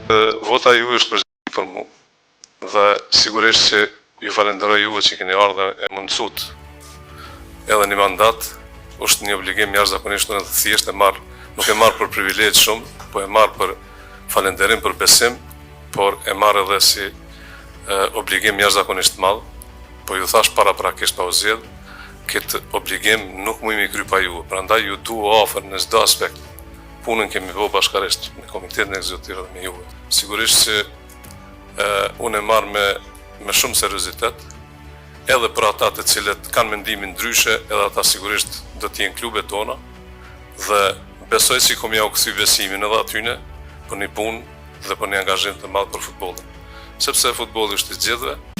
Vota ju është përgjithësi për mu dhe sigurisht që ju falenderoj juve që keni ardhur e mundësut edhe një mandat, është një obligim jashtëzakonisht të thjesht nuk e marr për privilegj shumë, po e marr për falenderim, për besim, por e marr edhe si obligim jashtëzakonisht të madh, po ju thash paraprakisht pa u zgjedh, këtë obligim nuk mujmë i kry pa ju, prandaj ju dua afër në çdo aspekt. Punën kemi bërë bashkërisht me komitetin ekzekutiv dhe me juve. Sigurisht që unë e marr me shumë seriozitet, edhe për ata të cilët kanë mendimin ndryshe, edhe ata sigurisht do të jenë klubet tona dhe besoj si kom ja u kthy besimin edhe atyne për një punë dhe për një angazhim të madh për futbollin. Sepse futbolli është i zgjedhëve.